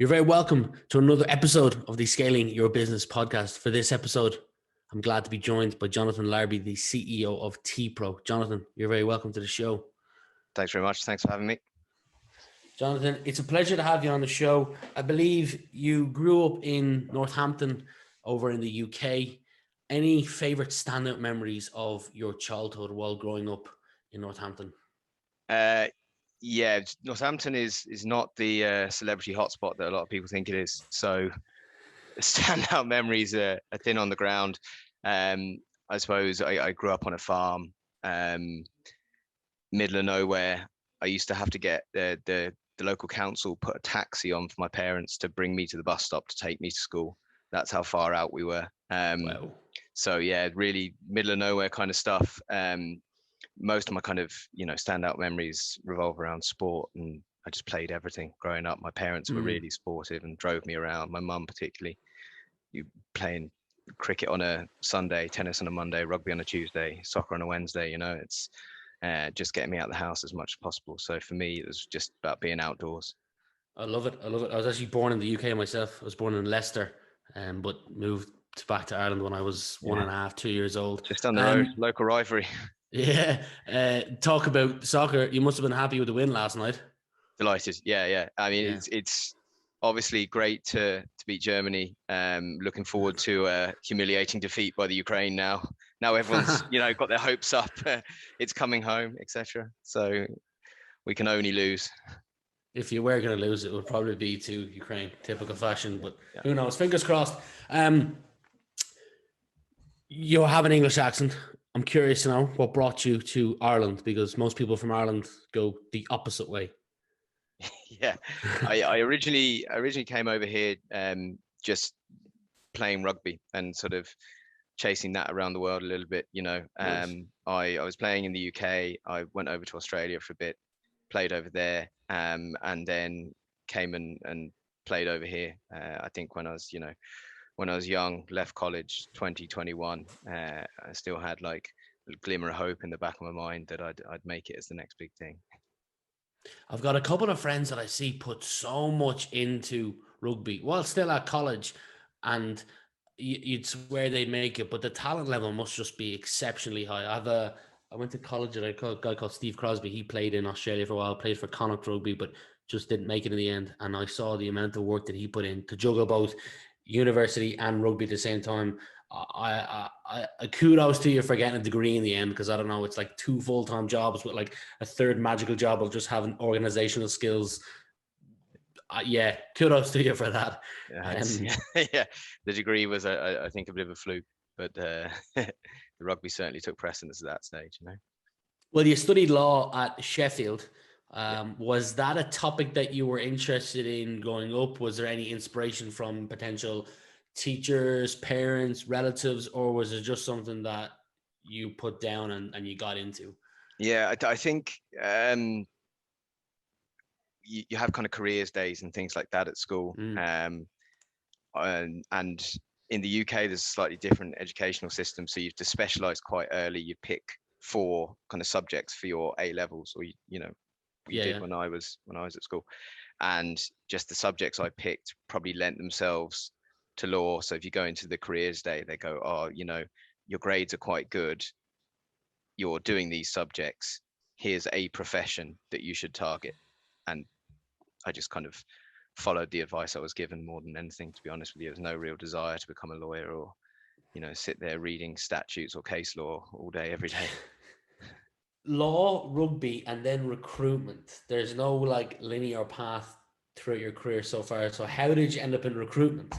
You're very welcome to another episode of the Scaling Your Business podcast. For this episode, I'm glad to be joined by Jonathan Larbey, the CEO of TPro. Jonathan, you're very welcome to the show. Thanks very much. Thanks for having me. Jonathan, it's a pleasure to have you on the show. I believe you grew up in Northampton over in the UK. Any favorite standout memories of your childhood while growing up in Northampton? Yeah, Northampton is not the celebrity hotspot that a lot of people think it is. So standout memories are thin on the ground. I suppose I grew up on a farm, middle of nowhere. I used to have to get the local council put a taxi on for my parents to bring me to the bus stop to take me to school. That's how far out we were. Wow. So yeah, really middle of nowhere kind of stuff. Most of my kind of standout memories revolve around sport, and I just played everything growing up. My parents were really sportive and drove me around. My mum particularly, you playing cricket on a Sunday, tennis on a Monday, rugby on a Tuesday, soccer on a Wednesday. It's just getting me out of the house as much as possible. So for me, it was just about being outdoors. I love it. I love it. I was actually born in the UK myself. I was born in Leicester, but moved back to Ireland when I was 1.5, 2 years old. Just down the road, local rivalry. Yeah. Talk about soccer. You must have been happy with the win last night. Delighted. Yeah. I mean, it's obviously great to beat Germany. Looking forward to a humiliating defeat by the Ukraine now. Now everyone's got their hopes up. It's coming home, etc. So we can only lose. If you were going to lose, it would probably be to Ukraine, typical fashion. But who knows? Fingers crossed. You have an English accent. I'm curious to know what brought you to Ireland, because most people from Ireland go the opposite way. Yeah, I originally came over here just playing rugby and sort of chasing that around the world a little bit. Nice. I was playing in the UK. I went over to Australia for a bit, played over there, and then came and played over here. I think when I was young, left college 2021, I still had like a glimmer of hope in the back of my mind that I'd make it as the next big thing. I've got a couple of friends that I see put so much into rugby while still at college, and you'd swear they'd make it, but the talent level must just be exceptionally high. I went to college at a guy called Steve Crosby. He played in Australia for a while, played for Connacht Rugby, but just didn't make it in the end. And I saw the amount of work that he put in to juggle both university and rugby at the same time. I kudos to you for getting a degree in the end, because I don't know, it's like 2 full-time jobs with like a third magical job of just having organizational skills. Yeah, kudos to you for that. Yeah, the degree was I think a bit of a fluke, but the rugby certainly took precedence at that stage. Well, you studied law at Sheffield. Was that a topic that you were interested in growing up? Was there any inspiration from potential teachers, parents, relatives, or was it just something that you put down and you got into? Yeah, I think you have kind of careers days and things like that at school. And in the UK, there's a slightly different educational system. So you have to specialize quite early. You pick 4 kind of subjects for your A levels, or when I was at school, and just the subjects I picked probably lent themselves to law. So if you go into the careers day, they go, oh, your grades are quite good. You're doing these subjects. Here's a profession that you should target. And I just kind of followed the advice I was given more than anything, to be honest with you. There's no real desire to become a lawyer or, sit there reading statutes or case law all day, every day. Law, rugby, and then recruitment. There's no like linear path throughout your career so far. So how did you end up in recruitment?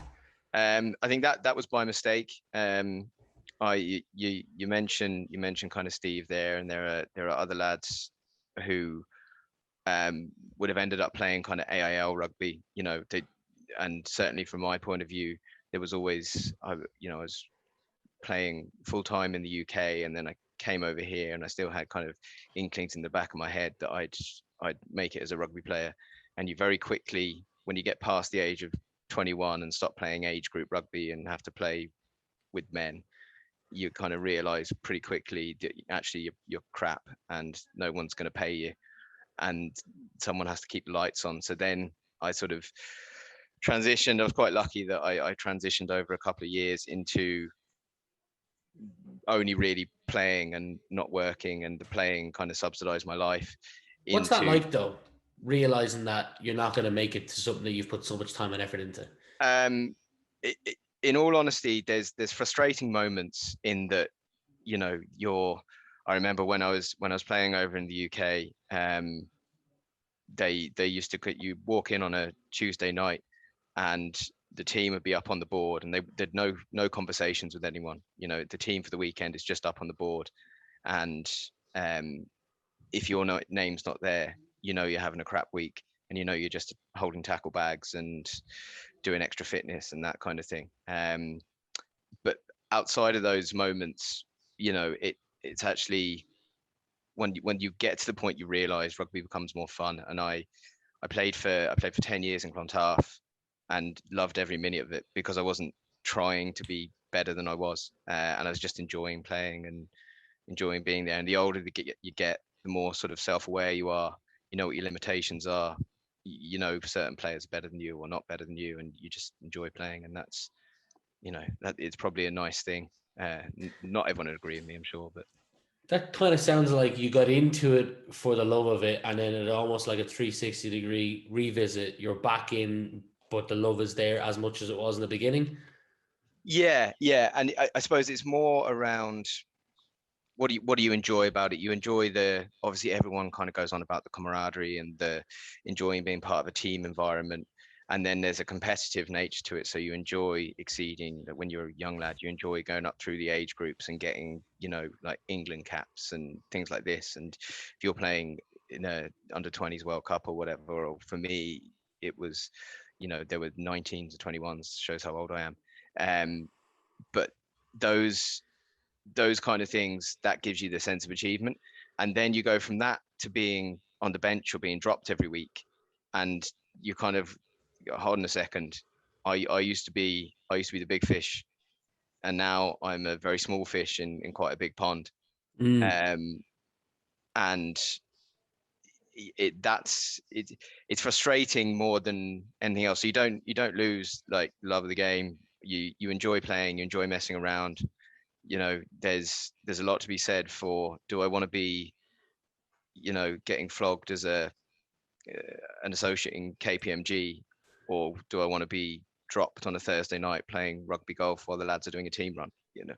I think that was by mistake. You mentioned kind of Steve there, and there are other lads who would have ended up playing kind of AIL rugby, and certainly from my point of view, there was always, I was playing full time in the UK, and then I came over here, and I still had kind of inklings in the back of my head that I'd make it as a rugby player. And you very quickly, when you get past the age of 21 and stop playing age group rugby and have to play with men, you kind of realize pretty quickly that actually you're crap and no one's going to pay you, and someone has to keep the lights on. So then I sort of transitioned. I was quite lucky that I transitioned over a couple of years into only really playing and not working, and the playing kind of subsidized my life What's that into like though? Realizing that you're not going to make it to something that you've put so much time and effort into. um in all honesty, there's frustrating moments in that, you know, I remember when I was playing over in the UK, they used to you walk in on a Tuesday night and the team would be up on the board, and there'd no conversations with anyone. You know, the team for the weekend is just up on the board, and um, if your name's not there, you know you're having a crap week, and you know you're just holding tackle bags and doing extra fitness and that kind of thing. But outside of those moments, you know, it's actually when you get to the point you realize rugby becomes more fun. And I played for 10 years in Clontarf and loved every minute of it because I wasn't trying to be better than I was, and I was just enjoying playing and enjoying being there. And the older you get, the more sort of self-aware you are. You know what your limitations are. You know certain players are better than you or not better than you, and you just enjoy playing. And that's, you know, that it's probably a nice thing. Not everyone would agree with me, I'm sure, but That kind of sounds like you got into it for the love of it, and then it almost like a 360-degree revisit. You're back in, but the love is there as much as it was in the beginning. yeah. And I suppose it's more around what do you enjoy about it? You enjoy obviously everyone kind of goes on about the camaraderie and the enjoying being part of a team environment. And then there's a competitive nature to it. So you enjoy exceeding when you're a young lad, you enjoy going up through the age groups and getting, you know, like England caps and things like this. And if you're playing in a under 20s World Cup or whatever, or for me, it was, you know, there were 19s to 21s, shows how old I am. But those kind of things, that gives you the sense of achievement, and then you go from that to being on the bench or being dropped every week, and you kind of, hold on a second, I used to be the big fish, and now I'm a very small fish in quite a big pond. Mm. um and it's frustrating more than anything else. So you don't lose like love of the game. You enjoy playing, you enjoy messing around. You know, there's a lot to be said for, do I want to be, you know, getting flogged as an associate in KPMG, or do I want to be dropped on a Thursday night playing rugby golf while the lads are doing a team run? You know,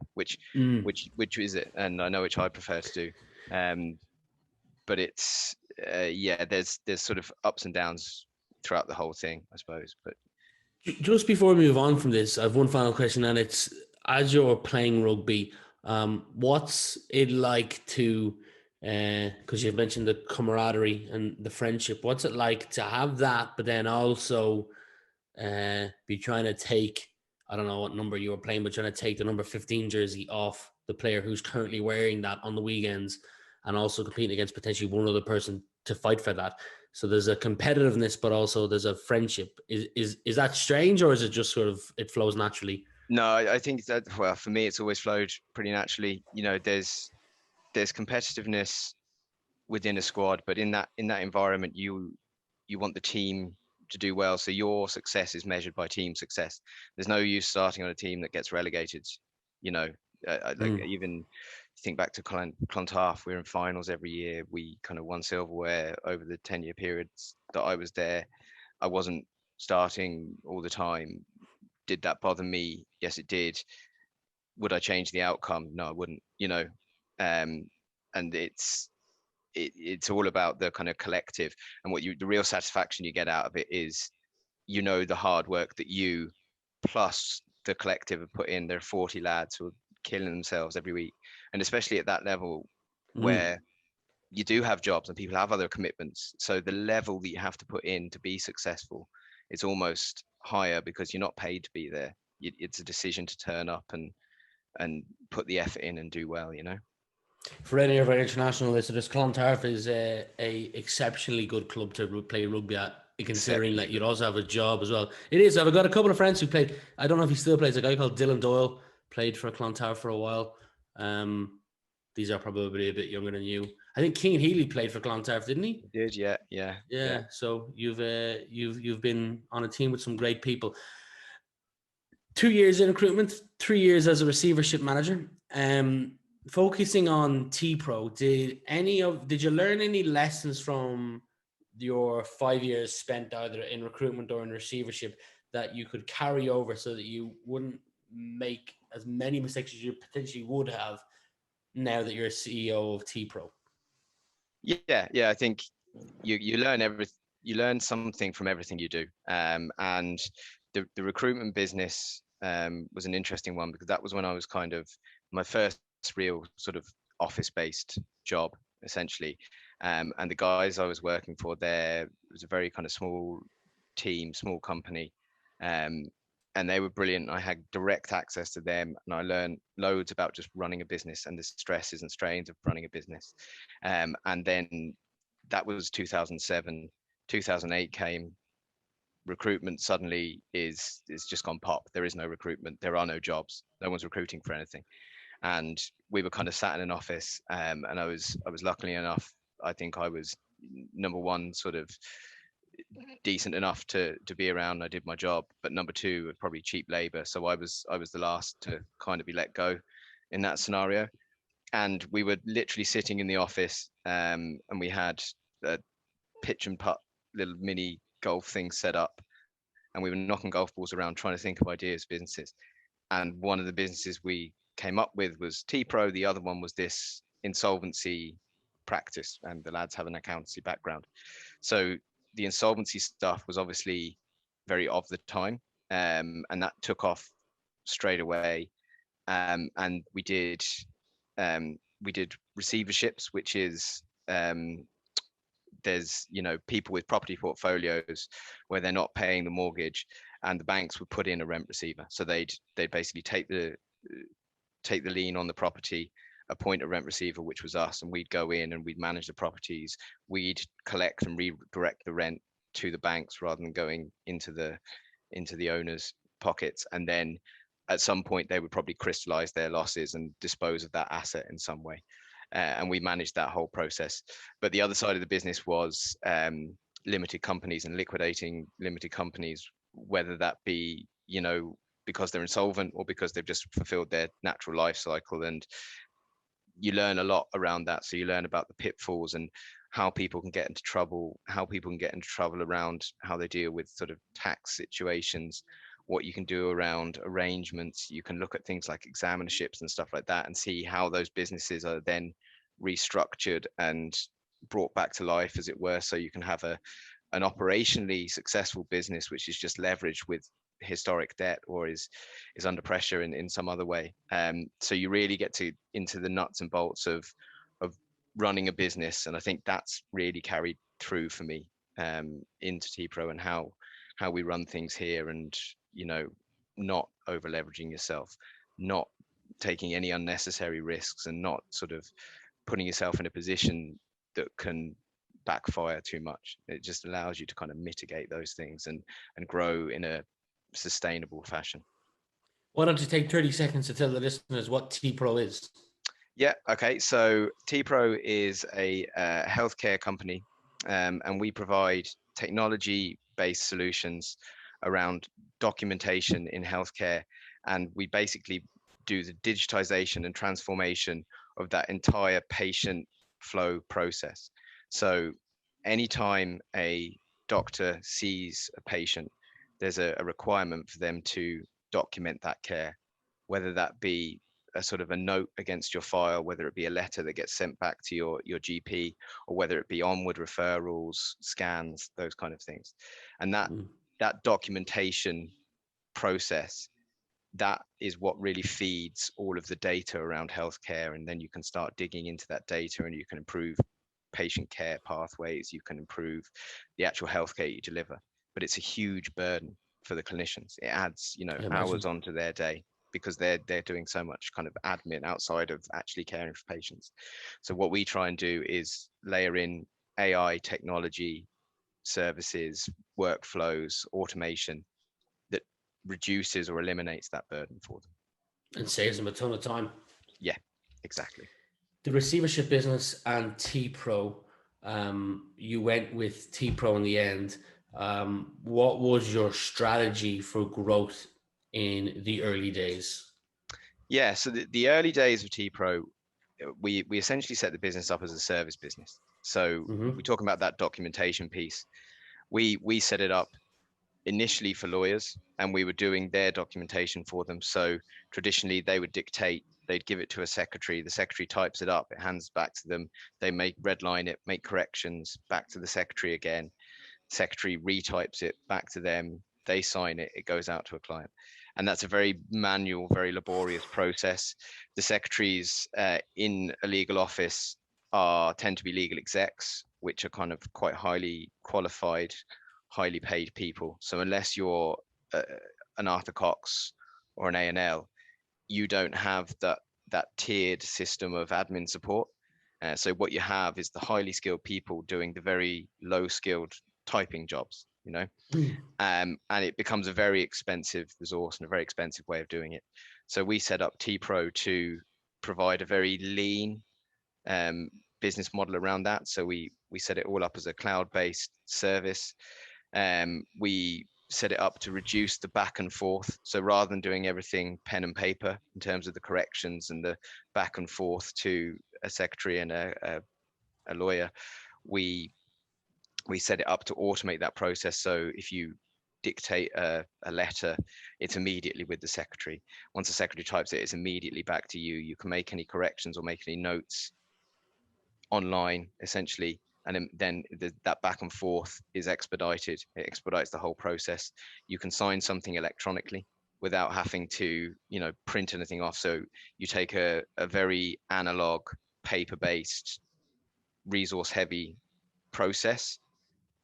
Mm. which is it? And I know which I prefer to do. But it's yeah, there's sort of ups and downs throughout the whole thing, I suppose. But Just before we move on from this, I have one final question, and it's, as you're playing rugby, what's it like to, because you've mentioned the camaraderie and the friendship, what's it like to have that, but then also be trying to take, I don't know what number you were playing, but trying to take the number 15 jersey off the player who's currently wearing that on the weekends, and also competing against potentially one other person to fight for that. So there's a competitiveness, but also there's a friendship. Is that strange, or is it just sort of, it flows naturally? no, I think that, well, for me, it's always flowed pretty naturally. You know, there's competitiveness within a squad, but in that environment, you want the team to do well. So your success is measured by team success. There's no use starting on a team that gets relegated. You know, like Mm. even think back to Clontarf, we're in finals every year. We kind of won silverware over the 10-year periods that I was there. I wasn't starting all the time. Did that bother me? Yes, it did. Would I change the outcome? No, I wouldn't. You know, um, and it's all about the kind of collective, and the real satisfaction you get out of it is, you know, the hard work that you plus the collective have put in. There are 40 lads who are killing themselves every week, and especially at that level Mm. where you do have jobs and people have other commitments, so the level that you have to put in to be successful is almost higher because you're not paid to be there. It's a decision to turn up and put the effort in and do well, you know. For any of our international listeners, Clontarf is a exceptionally good club to play rugby at, considering Exceptionally that you'd good. also have a job as well. It is. I've got a couple of friends who played. I don't know if he still plays. A guy called Dylan Doyle played for Clontarf for a while. These are probably a bit younger than you. I think King Healy played for Clontarf, didn't he? He did, yeah. Yeah. So you've been on a team with some great people. 2 years in recruitment, 3 years as a receivership manager. Focusing on TPro, did you learn any lessons from your 5 years spent either in recruitment or in receivership that you could carry over so that you wouldn't make as many mistakes as you potentially would have now that you're a CEO of TPro? Yeah. I think you learn you learn something from everything you do. And the recruitment business was an interesting one because that was when I was kind of my first real sort of office-based job, essentially. And the guys I was working for there, it was a very kind of small team, small company. Um, and they were brilliant. I had direct access to them, and I learned loads about just running a business and the stresses and strains of running a business. And then that was 2007. 2008 came. Recruitment suddenly is just gone pop. There is no recruitment. There are no jobs. No one's recruiting for anything. And we were kind of sat in an office, and I was luckily enough. I think I was number one, sort of decent enough to be around. I did my job, but number two was probably cheap labor. So I was the last to kind of be let go in that scenario. And we were literally sitting in the office, and we had a pitch and putt little mini golf thing set up, and we were knocking golf balls around trying to think of ideas, businesses. And one of the businesses we came up with was TPro. The other one was this insolvency practice, and the lads have an accountancy background. So the insolvency stuff was obviously very of the time, and that took off straight away. And we did receiverships, which is there's people with property portfolios where they're not paying the mortgage, and the banks would put in a rent receiver. So they'd basically take the lien on the property, appoint a rent receiver, which was us, and we'd go in and we'd manage the properties. We'd collect and redirect the rent to the banks rather than going into the owner's pockets. And then at some point they would probably crystallize their losses and dispose of that asset in some way. And we managed that whole process. But the other side of the business was limited companies and liquidating limited companies, whether that be because they're insolvent or because they've just fulfilled their natural life cycle. And you learn a lot around that. So you learn about the pitfalls and how people can get into trouble, around how they deal with sort of tax situations, what you can do around arrangements. You can look at things like examinerships and stuff like that and see how those businesses are then restructured and brought back to life, as it were. So you can have an operationally successful business which is just leveraged with historic debt or is under pressure in some other way. So you really get into the nuts and bolts of running a business, and I think that's really carried through for me into TPro and how we run things here, and not over leveraging yourself, not taking any unnecessary risks, and not sort of putting yourself in a position that can backfire too much. It just allows you to kind of mitigate those things and grow in a sustainable fashion. Why don't you take 30 seconds to tell the listeners what TPro is? Yeah, okay. So TPro is a healthcare company, and we provide technology-based solutions around documentation in healthcare, and we basically do the digitization and transformation of that entire patient flow process. So anytime a doctor sees a patient, there's a requirement for them to document that care, whether that be a sort of a note against your file, whether it be a letter that gets sent back to your GP, or whether it be onward referrals, scans, those kind of things. And that documentation process, that is what really feeds all of the data around healthcare. And then you can start digging into that data, and you can improve patient care pathways, you can improve the actual healthcare you deliver. But it's a huge burden for the clinicians. It adds hours onto their day, because they're doing so much kind of admin outside of actually caring for patients. So what we try and do is layer in AI technology, services, workflows, automation that reduces or eliminates that burden for them. And saves them a ton of time. Yeah, exactly. the receivership business and TPro, you went with TPro in the end. What was your strategy for growth in the early days? Yeah, so the early days of TPro, we essentially set the business up as a service business. So Mm-hmm. we talk about that documentation piece. We set it up initially for lawyers, and we were doing their documentation for them. So traditionally, they would dictate, they'd give it to a secretary. The secretary types it up, it hands back to them. They make redline it, make corrections, back to the secretary again. Secretary retypes it back to them. They sign it. It goes out to a client, and that's a very manual, very laborious process. The secretaries in a legal office tend to be legal execs, which are kind of quite highly qualified, highly paid people. So unless you're an Arthur Cox or an A&L, you don't have that tiered system of admin support. So what you have is the highly skilled people doing the very low skilled typing jobs, and it becomes a very expensive resource and a very expensive way of doing it. So we set up TPro to provide a very lean um, business model around that. So we set it all up as a cloud-based service. We set it up to reduce the back and forth. So rather than doing everything pen and paper in terms of the corrections and the back and forth to a secretary and a lawyer, we set it up to automate that process. So if you dictate a letter, it's immediately with the secretary. Once the secretary types it, it's immediately back to you. You can make any corrections or make any notes online, essentially, and then that back and forth is expedited. It expedites the whole process. You can sign something electronically without having to, print anything off. So you take a very analog, paper-based, resource-heavy process,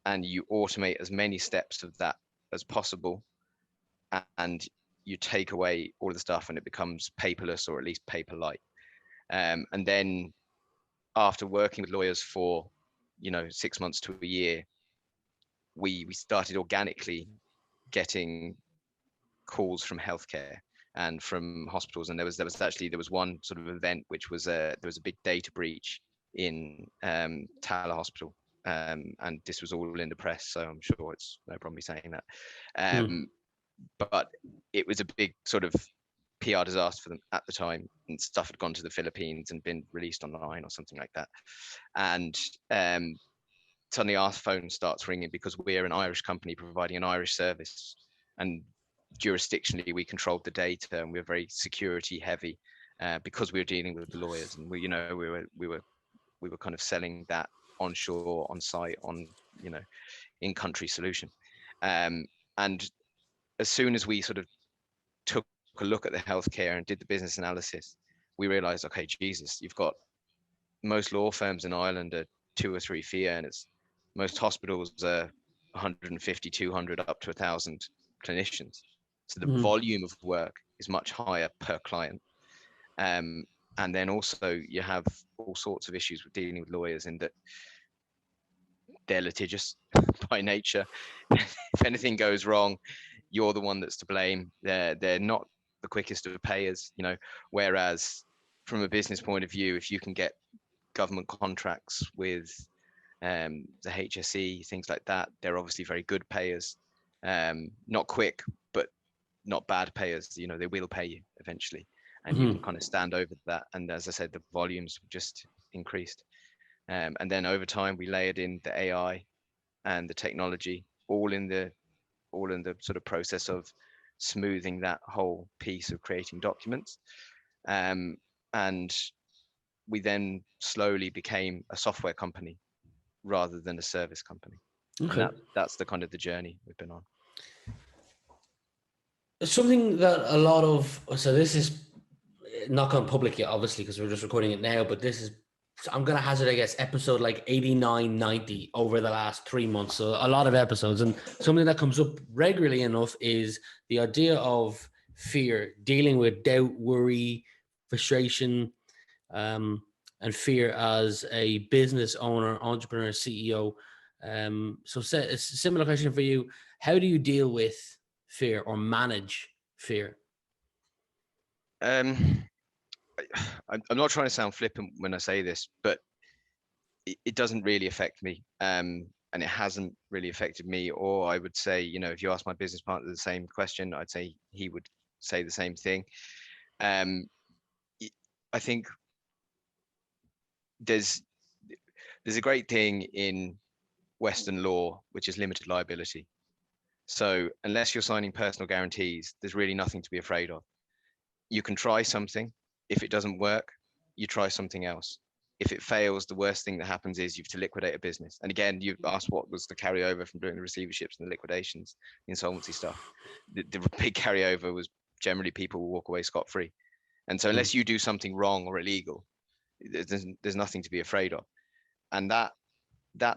and you automate as many steps of that as possible, and you take away all of the stuff, and it becomes paperless, or at least paper light. And then after working with lawyers for 6 months to a year, we started organically getting calls from healthcare and from hospitals, and there was one sort of event which was there was a big data breach in Tala Hospital, and this was all in the press, so I'm sure it's no problem me saying that. Mm. But it was a big sort of PR disaster for them at the time, and stuff had gone to the Philippines and been released online or something like that. And suddenly our phone starts ringing because we're an Irish company providing an Irish service, and jurisdictionally we controlled the data, and we're very security heavy because we were dealing with the lawyers, and we were kind of selling that onshore, on site, on in country solution. And as soon as we sort of took a look at the healthcare and did the business analysis, we realized, okay, Jesus, you've got most law firms in Ireland are 2 or 3 fee earners. Most hospitals are 150, 200, up to 1,000 clinicians. So the Mm. volume of work is much higher per client. Um, and then also you have all sorts of issues with dealing with lawyers, in that they're litigious by nature. If anything goes wrong, you're the one that's to blame. They're not the quickest of payers, whereas from a business point of view, if you can get government contracts with the HSE, things like that, they're obviously very good payers. Not quick, but not bad payers. They will pay you eventually, and you can Mm. kind of stand over that. And as I said, the volumes just increased. And then over time, we layered in the AI and the technology, all in the sort of process of smoothing that whole piece of creating documents. And we then slowly became a software company rather than a service company. And Okay. that's the kind of the journey we've been on. Something that a lot of, so this is not gone public yet, obviously, because we're just recording it now, but this is, I'm going to hazard, I guess, episode like 89, 90 over the last 3 months. So a lot of episodes. And something that comes up regularly enough is the idea of fear, dealing with doubt, worry, frustration, and fear as a business owner, entrepreneur, CEO. So a similar question for you. How do you deal with fear or manage fear? Um, I'm not trying to sound flippant when I say this, but it doesn't really affect me. And it hasn't really affected me. Or I would say, if you ask my business partner the same question, I'd say he would say the same thing. Um, I think there's a great thing in Western law, which is limited liability. So unless you're signing personal guarantees, there's really nothing to be afraid of. You can try something. If it doesn't work, you try something else. If it fails, the worst thing that happens is you've to liquidate a business. And again, you asked what was the carryover from doing the receiverships and the liquidations, the insolvency stuff. The big carryover was generally people will walk away scot-free. And so unless you do something wrong or illegal, there's nothing to be afraid of. And that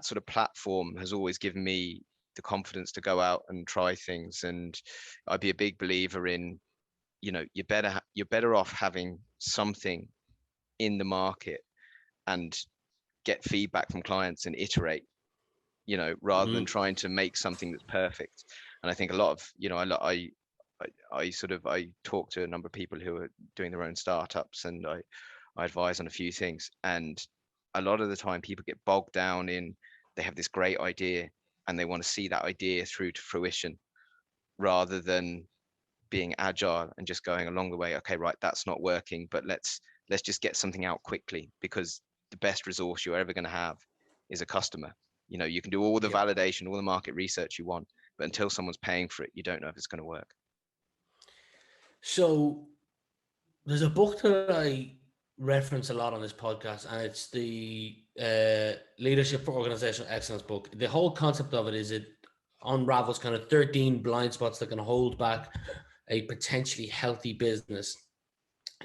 sort of platform has always given me the confidence to go out and try things. And I'd be a big believer in, you're better off having something in the market and get feedback from clients and iterate, rather than trying to make something that's perfect. And I think a lot of, I talk to a number of people who are doing their own startups, and I advise on a few things. And a lot of the time people get bogged down in, they have this great idea and they want to see that idea through to fruition, rather than being agile and just going along the way. Okay, right, that's not working, but let's just get something out quickly, because the best resource you're ever going to have is a customer. You can do all the validation, all the market research you want, but until someone's paying for it, you don't know if it's going to work. So there's a book that I reference a lot on this podcast, and it's the Leadership for Organizational Excellence book. The whole concept of it is it unravels kind of 13 blind spots that can hold back a potentially healthy business.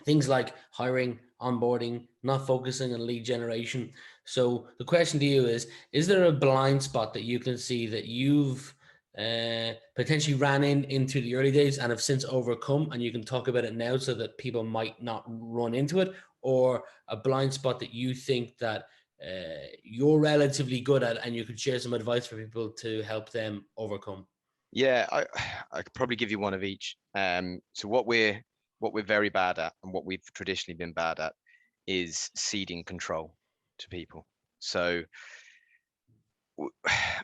Things like hiring, onboarding, not focusing on lead generation. So the question to you is there a blind spot that you can see that you've potentially ran into the early days and have since overcome, and you can talk about it now so that people might not run into it, or a blind spot that you think that you're relatively good at and you could share some advice for people to help them overcome? Yeah, I could probably give you one of each. So what we're very bad at, and what we've traditionally been bad at, is ceding control to people. So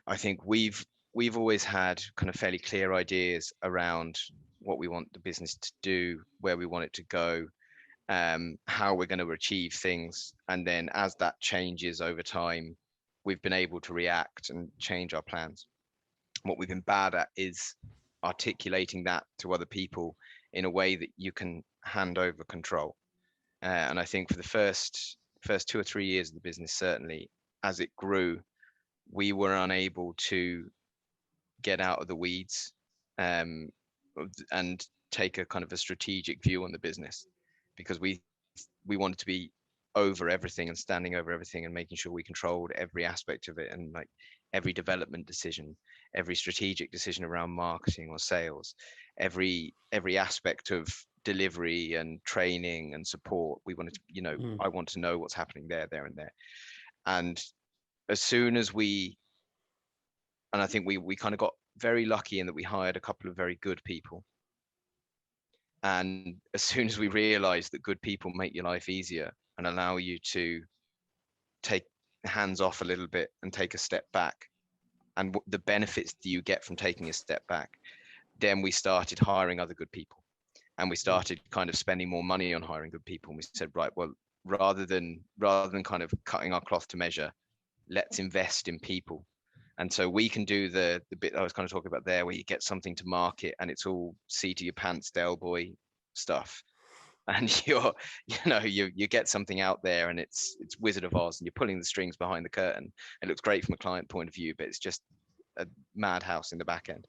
I think we've always had kind of fairly clear ideas around what we want the business to do, where we want it to go, how we're going to achieve things, and then as that changes over time, we've been able to react and change our plans. What we've been bad at is articulating that to other people in a way that you can hand over control. And I think for the first 2 or 3 years of the business, certainly as it grew, we were unable to get out of the weeds, um, and take a kind of a strategic view on the business, because we wanted to be over everything and standing over everything and making sure we controlled every aspect of it, and like every development decision, every strategic decision around marketing or sales, every aspect of delivery and training and support. We wanted to, I want to know what's happening there, and there. And as soon as and I think we kind of got very lucky in that we hired a couple of very good people. And as soon as we realized that good people make your life easier and allow you to take hands off a little bit and take a step back, and the benefits that you get from taking a step back, then we started hiring other good people, and we started kind of spending more money on hiring good people. And we said, right, well, rather than kind of cutting our cloth to measure, let's invest in people. And so we can do the bit I was kind of talking about there, where you get something to market and it's all seat of your pants Del Boy stuff, and you get something out there and it's Wizard of Oz, and you're pulling the strings behind the curtain. It looks great from a client point of view, but it's just a madhouse in the back end.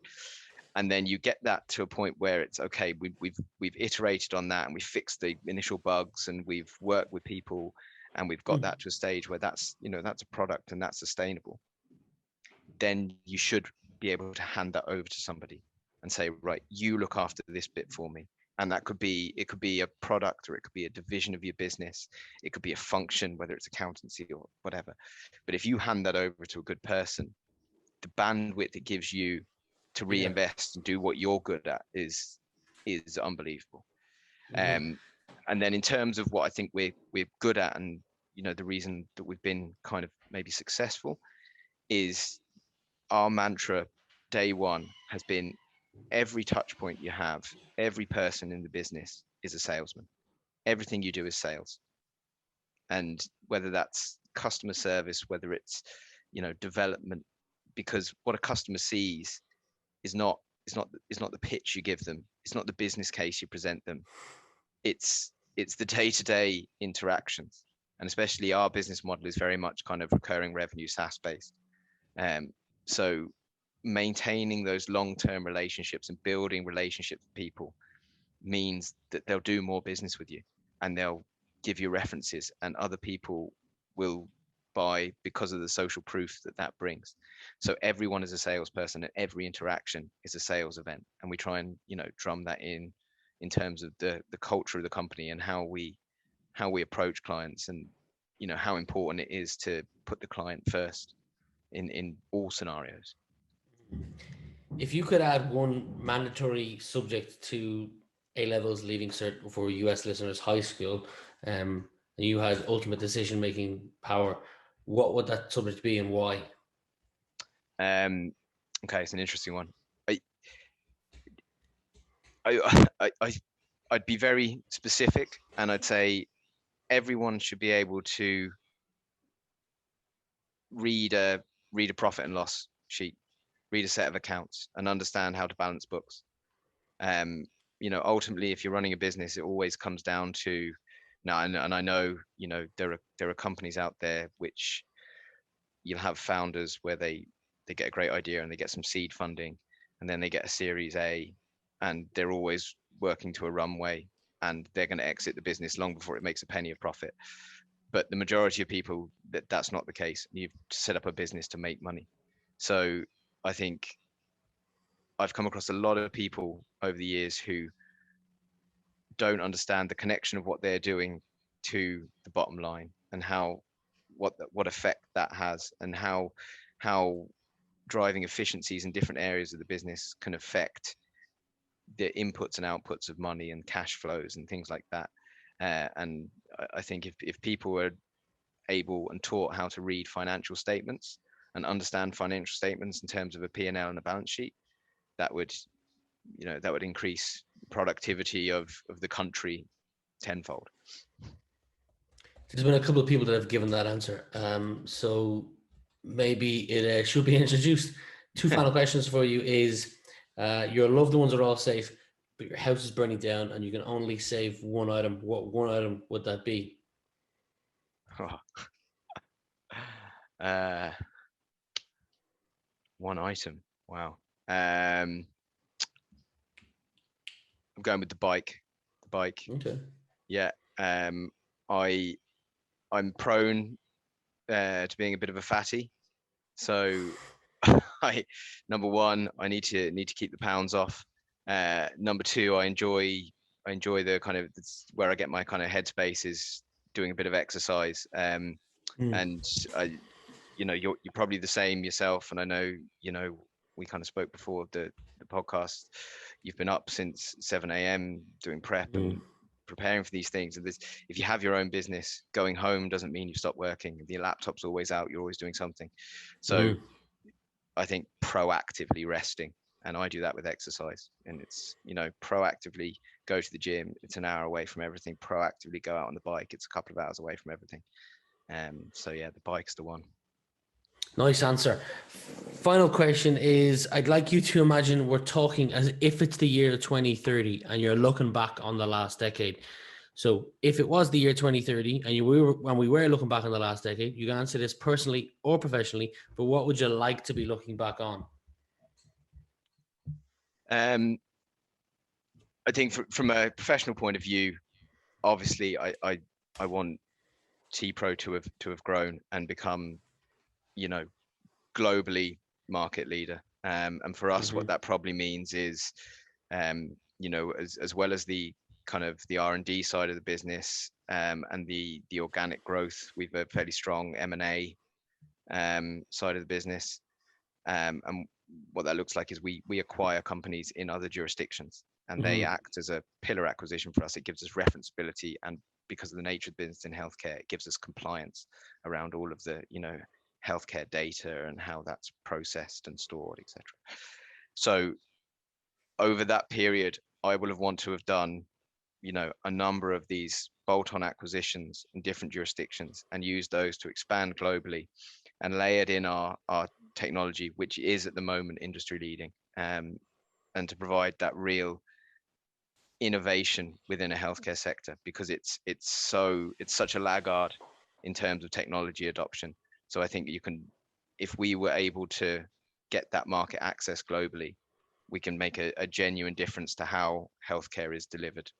And then you get that to a point where it's okay, we've iterated on that, and we've fixed the initial bugs, and we've worked with people, and we've got that to a stage where that's a product and that's sustainable. Then you should be able to hand that over to somebody and say, right, you look after this bit for me. And it could be a product, or it could be a division of your business. It could be a function, whether it's accountancy or whatever. But if you hand that over to a good person, the bandwidth it gives you to reinvest and do what you're good at is unbelievable. And then in terms of what I think we're good at, and the reason that we've been kind of maybe successful, is our mantra day one has been every touch point you have, every person in the business is a salesman. Everything you do is sales. And whether that's customer service, whether it's, development, because what a customer sees is not the pitch you give them. It's not the business case you present them. It's the day-to-day interactions. And especially our business model is very much kind of recurring revenue SaaS based. So maintaining those long-term relationships and building relationships with people means that they'll do more business with you, and they'll give you references, and other people will buy because of the social proof that that brings. So everyone is a salesperson, and every interaction is a sales event. And we try and drum that in terms of the culture of the company, and how we approach clients, and how important it is to put the client first in all scenarios. If you could add one mandatory subject to A levels leaving cert for US listeners, high school, and you had ultimate decision making power, what would that subject be and why? Okay, it's an interesting one. I'd be very specific, and I'd say everyone should be able to read a profit and loss sheet, read a set of accounts, and understand how to balance books. Ultimately, if you're running a business, it always comes down to now, and I know, there are companies out there which you'll have founders where they get a great idea and they get some seed funding, and then they get a Series A, and they're always working to a runway, and they're going to exit the business long before it makes a penny of profit. But the majority of people, that's not the case. You've set up a business to make money. So I think I've come across a lot of people over the years who don't understand the connection of what they're doing to the bottom line, and what effect that has, and how driving efficiencies in different areas of the business can affect the inputs and outputs of money and cash flows and things like that. And I think if people were able and taught how to read financial statements and understand financial statements in terms of a P&L and a balance sheet, that would increase productivity of the country tenfold. There's been a couple of people that have given that answer, so maybe it should be introduced. Two final questions for you is, your loved ones are all safe, but your house is burning down and you can only save one item. What one item would that be? One item. Wow. I'm going with the bike. Okay. Yeah. I'm prone to being a bit of a fatty. So number one, I need to keep the pounds off. Number two, I enjoy the kind of, where I get my kind of headspace is doing a bit of exercise. And you're probably the same yourself, and I know, we kind of spoke before the podcast. You've been up since 7 a.m. doing prep and preparing for these things. And if you have your own business, going home doesn't mean you stop working. Your laptop's always out, you're always doing something. So I think proactively resting, and I do that with exercise, and it's, proactively go to the gym. It's an hour away from everything. Proactively go out on the bike. It's a couple of hours away from everything. So yeah, the bike's the one. Nice answer. Final question is, I'd like you to imagine we're talking as if it's the year 2030 and you're looking back on the last decade. So if it was the year 2030 and when we were looking back on the last decade, you can answer this personally or professionally, but what would you like to be looking back on? I think from a professional point of view, obviously I want TPro to have grown and become, globally market leader. And for us, what that probably means is, as well as the kind of the R&D side of the business, and the organic growth, we've a fairly strong M&A side of the business. And what that looks like is we acquire companies in other jurisdictions, and they Mhm. act as a pillar acquisition for us. It gives us referenceability, and because of the nature of business in healthcare, it gives us compliance around all of the healthcare data and how that's processed and stored, etc. So over that period, I will have want to have done a number of these bolt-on acquisitions in different jurisdictions and use those to expand globally and layered in our technology, which is at the moment industry leading, and to provide that real innovation within a healthcare sector, because it's such a laggard in terms of technology adoption. So I think if we were able to get that market access globally, we can make a genuine difference to how healthcare is delivered.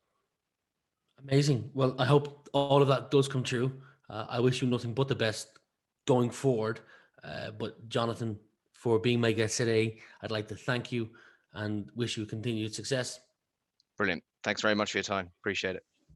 Amazing. Well, I hope all of that does come true. I wish you nothing but the best going forward. But Jonathan, for being my guest today, I'd like to thank you and wish you continued success. Brilliant. Thanks very much for your time. Appreciate it.